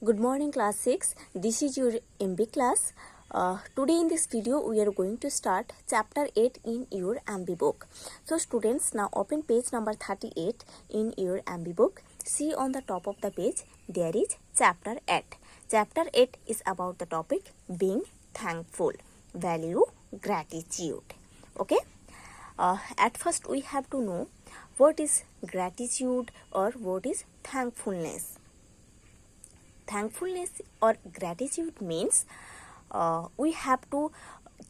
Good morning class 6. This is your MB class. Today in this video we are going to start chapter 8 in your MB book. So students, now open page number 38 in your MB book. See on the top of the page there is chapter 8. Chapter 8 is about the topic being thankful, value gratitude. Okay. At first we have to know what is gratitude or what is thankfulness. Thankfulness or gratitude means we have to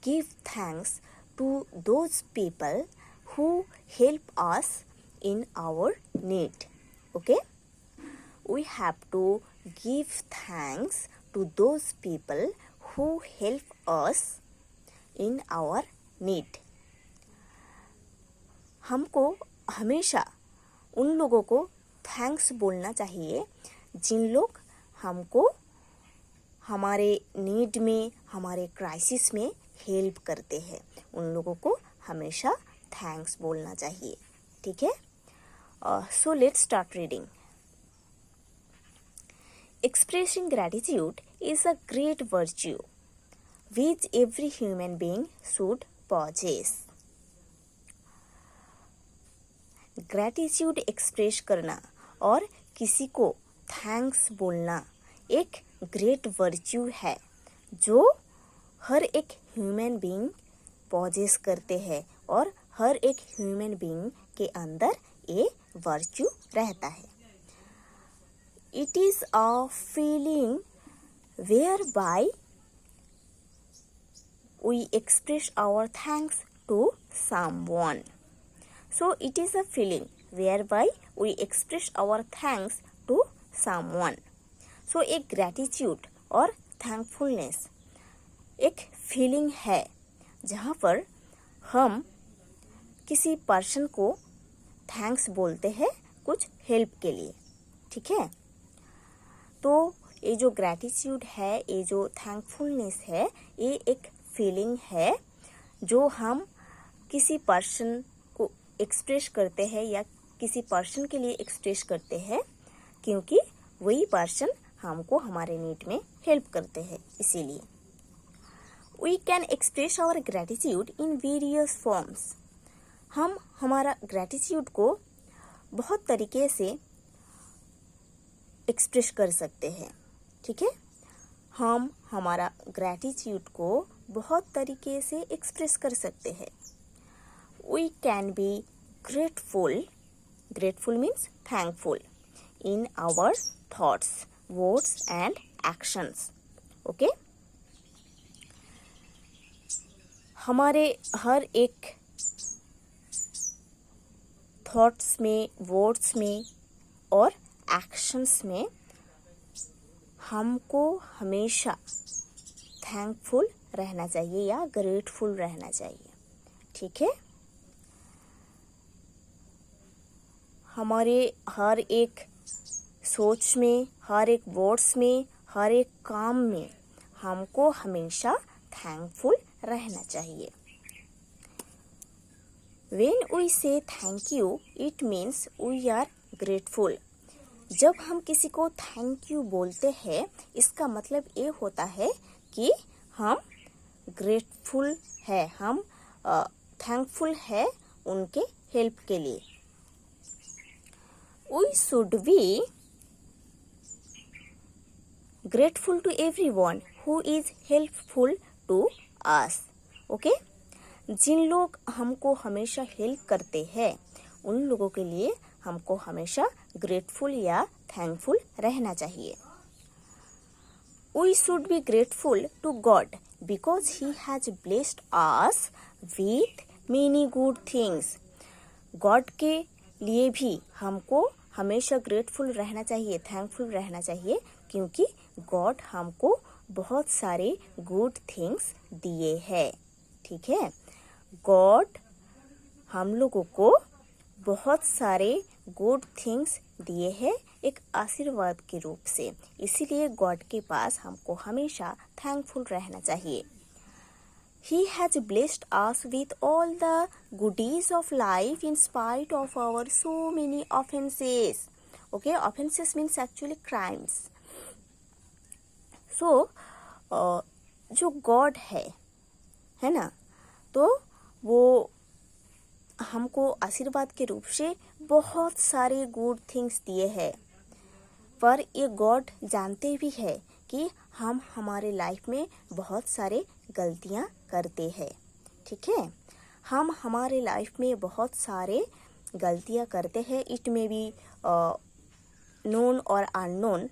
give thanks to those people who help us in our need. Okay, we have to give thanks to those people who help us in our need. हमको हमेशा उन लोगों को thanks बोलना चाहिए जिन लोग हमको हमारे नीड में, हमारे क्राइसिस में हेल्प करते हैं. उन लोगों को हमेशा थैंक्स बोलना चाहिए. ठीक है. So let's start reading. Expressing gratitude is a great virtue which every human being should possess. Gratitude express करना और किसी को थैंक्स बोलना एक ग्रेट वर्च्यू है जो हर एक ह्यूमन बीइंग पॉजेस करते हैं और हर एक ह्यूमन बीइंग के अंदर ये वर्च्यू रहता है. It is a feeling where by we express our thanks to someone. So it is a feeling whereby we express our thanks to someone. So एक gratitude और thankfulness एक feeling है जहाँ पर हम किसी पर्सन को थैंक्स बोलते हैं कुछ हेल्प के लिए. ठीक है. तो ये जो ग्रैटिट्यूड है, ये जो थैंकफुलनेस है, ये एक फीलिंग है जो हम किसी पर्सन को एक्सप्रेस करते हैं या किसी पर्सन के लिए एक्सप्रेस करते हैं क्योंकि वही पर्सन हमको हमारे नीड में हेल्प करते हैं. इसीलिए we can express our gratitude in various forms. हम हमारा ग्रैटिट्यूड को बहुत तरीके से एक्सप्रेस कर सकते हैं. ठीक है. हम हमारा ग्रैटिट्यूड को बहुत तरीके से एक्सप्रेस कर सकते हैं. We can be grateful. Grateful means thankful in our thoughts, words and actions. Okay? हमारे हर एक थॉट्स में, वर्ड्स में और एक्शंस में हमको हमेशा थैंकफुल रहना चाहिए या ग्रेटफुल रहना चाहिए. ठीक है. हमारे हर एक सोच में, हर एक वर्ड्स में, हर एक काम में हमको हमेशा थैंकफुल रहना चाहिए. When we say thank you, it means we are grateful. जब हम किसी को थैंक यू बोलते हैं, इसका मतलब ये होता है कि हम ग्रेटफुल है, हम थैंकफुल है उनके हेल्प के लिए. We should be grateful to everyone who is helpful to us. Okay? जिन लोग हमको हमेशा हेल्प करते हैं उन लोगों के लिए हमको हमेशा ग्रेटफुल या थैंकफुल रहना चाहिए. We should be grateful to God because He has blessed us with many good things. God के लिए भी हमको हमेशा ग्रेटफुल रहना चाहिए, थैंकफुल रहना चाहिए क्योंकि गॉड हमको बहुत सारे गुड थिंग्स दिए हैं. ठीक है. गॉड हम लोगों को बहुत सारे गुड थिंग्स दिए हैं एक आशीर्वाद के रूप से. इसीलिए गॉड के पास हमको हमेशा थैंकफुल रहना चाहिए. He has blessed us with all the goodies of life in spite of our so many offenses. Okay, offenses means actually crimes. सो जो गॉड है ना, तो वो हमको आशीर्वाद के रूप से बहुत सारे गुड थिंग्स दिए हैं, पर ये गॉड जानते भी है कि हम हमारे लाइफ में बहुत सारे गलतियां करते हैं, ठीक है। हम हमारे लाइफ में बहुत सारे गलतियां करते हैं, इट में भी नोन और अननोन।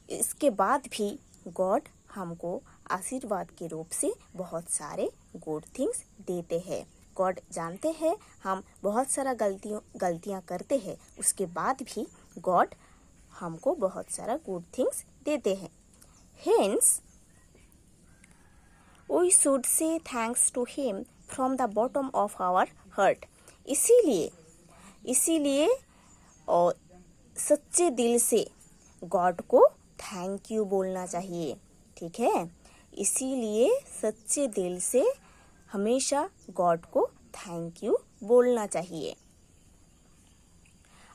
इसके बाद भी गॉड हमको आशीर्वाद के रूप से बहुत सारे गुड थिंग्स देते हैं। गॉड जानते हैं हम बहुत सारा गलतियां करते हैं, उसके बाद भी गॉड हमको बहुत सारा गुड थिंग्स देते हैं। Hence we should say thanks to him from the bottom of our heart. इसीलिए और सच्चे दिल से गॉड को थैंक यू बोलना चाहिए, ठीक है। इसीलिए सच्चे दिल से हमेशा गॉड को थैंक यू बोलना चाहिए।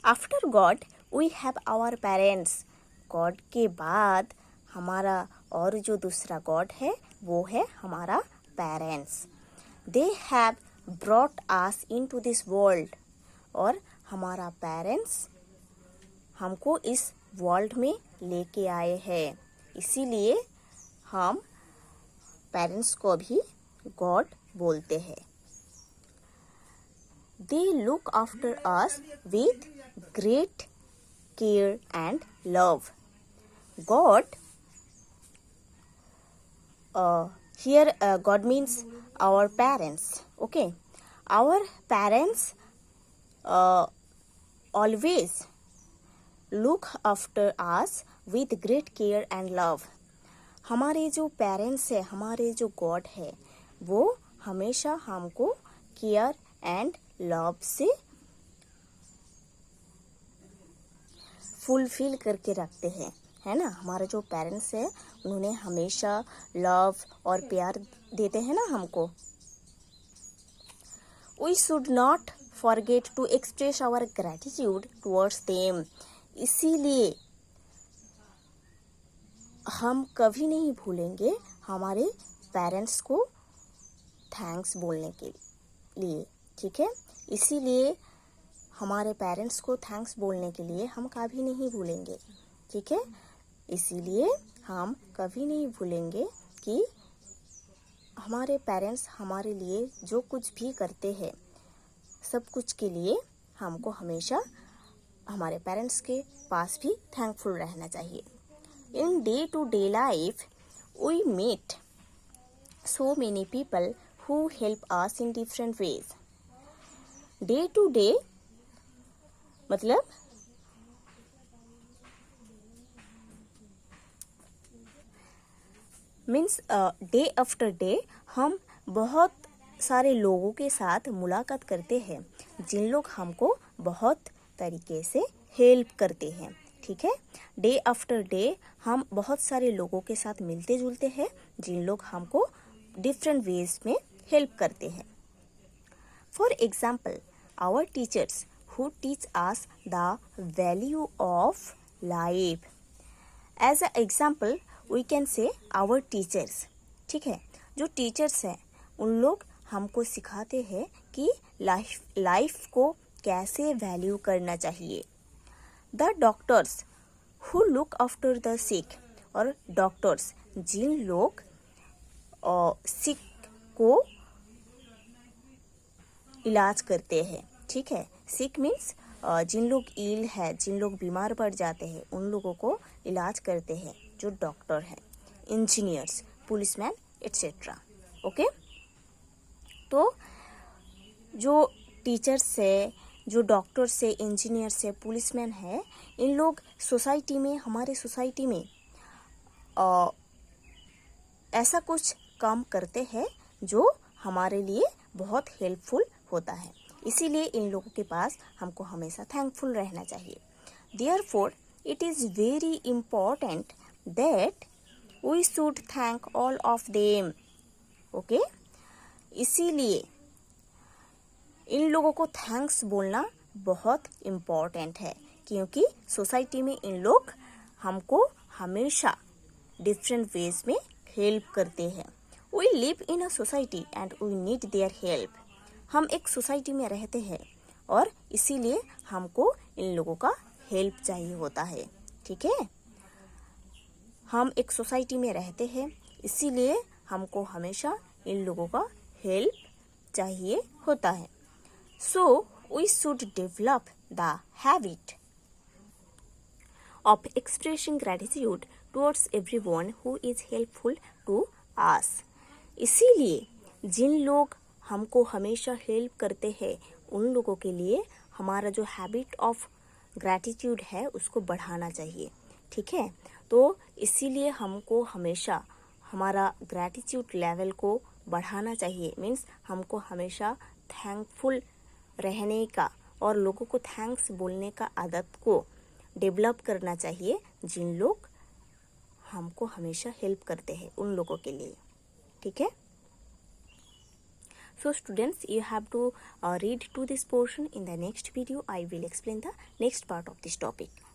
After God we have our parents. God के बाद हमारा और जो दूसरा गॉड है वो है हमारा parents. They have brought us into this world. और हमारा पेरेंट्स हमको इस वर्ल्ड में लेके आए हैं, इसीलिए हम पेरेंट्स को भी गॉड बोलते हैं। They look after us with great care and love. God here God means our parents, okay. Our parents always look after us with great care and love. हमारे जो पेरेंट्स है, हमारे जो गॉड है, वो हमेशा हमको केयर एंड लव से फुलफिल करके रखते हैं, है ना। हमारे जो पेरेंट्स है उन्होंने हमेशा लव और प्यार देते हैं ना हमको। We should not forget to express our gratitude towards them. इसीलिए हम कभी नहीं भूलेंगे हमारे पेरेंट्स को थैंक्स बोलने के लिए, ठीक है। इसीलिए हमारे पेरेंट्स को थैंक्स बोलने के लिए हम कभी नहीं भूलेंगे, ठीक है। इसीलिए हम कभी नहीं भूलेंगे कि हमारे पेरेंट्स हमारे लिए जो कुछ भी करते हैं, सब कुछ के लिए हमको हमेशा हमारे पेरेंट्स के पास भी थैंकफुल रहना चाहिए। In day to day life we meet so many people who help us in different ways. Day to day मतलब मीन्स डे आफ्टर डे हम बहुत सारे लोगों के साथ मुलाकात करते हैं जिन लोग हमको बहुत तरीके से हेल्प करते हैं, ठीक है। डे आफ्टर डे हम बहुत सारे लोगों के साथ मिलते जुलते हैं जिन लोग हमको डिफरेंट वेज में हेल्प करते हैं। For example our teachers who teach us the value of life. As a example we can say our teachers, ठीक है। जो टीचर्स हैं उन लोग हमको सिखाते हैं कि लाइफ को कैसे वैल्यू करना चाहिए। The doctors who look after the sick. और डॉक्टर्स जिन लोग सिक को इलाज करते हैं, ठीक है। सिक मीन्स जिन लोग इल है, जिन लोग बीमार पड़ जाते हैं, उन लोगों को इलाज करते हैं जो डॉक्टर हैं। Engineers, policeman etcetera, okay. तो जो टीचर्स है, जो डॉक्टर्स है, इंजीनियर्स है, पुलिसमैन है, इन लोग सोसाइटी में, हमारे सोसाइटी में ऐसा कुछ काम करते हैं जो हमारे लिए बहुत हेल्पफुल होता है। इसीलिए इन लोगों के पास हमको हमेशा थैंकफुल रहना चाहिए। Therefore it is very important that we should thank all of them, okay. इसीलिए इन लोगों को थैंक्स बोलना बहुत इम्पोर्टेंट है, क्योंकि सोसाइटी में इन लोग हमको हमेशा डिफरेंट वेज में हेल्प करते हैं। We live in a society and we need their help. हम एक सोसाइटी में रहते हैं और इसीलिए हमको इन लोगों का हेल्प चाहिए होता है। ठीक है, हम एक सोसाइटी में रहते हैं इसीलिए हमको हमेशा इन लोगों का हेल्प चाहिए होता है। So we should develop the habit of expressing gratitude towards everyone who is helpful to us। इसीलिए जिन लोग हमको हमेशा हेल्प करते हैं उन लोगों के लिए हमारा जो हैबिट ऑफ ग्रैटिट्यूड है उसको बढ़ाना चाहिए। ठीक है, तो इसीलिए हमको हमेशा हमारा ग्रैटिट्यूड लेवल को बढ़ाना चाहिए। मीन्स हमको हमेशा थैंकफुल रहने का और लोगों को थैंक्स बोलने का आदत को डेवलप करना चाहिए जिन लोग हमको हमेशा हेल्प करते हैं उन लोगों के लिए। ठीक है, so students, you have to read to this portion. In the next video I will explain the next part of this topic.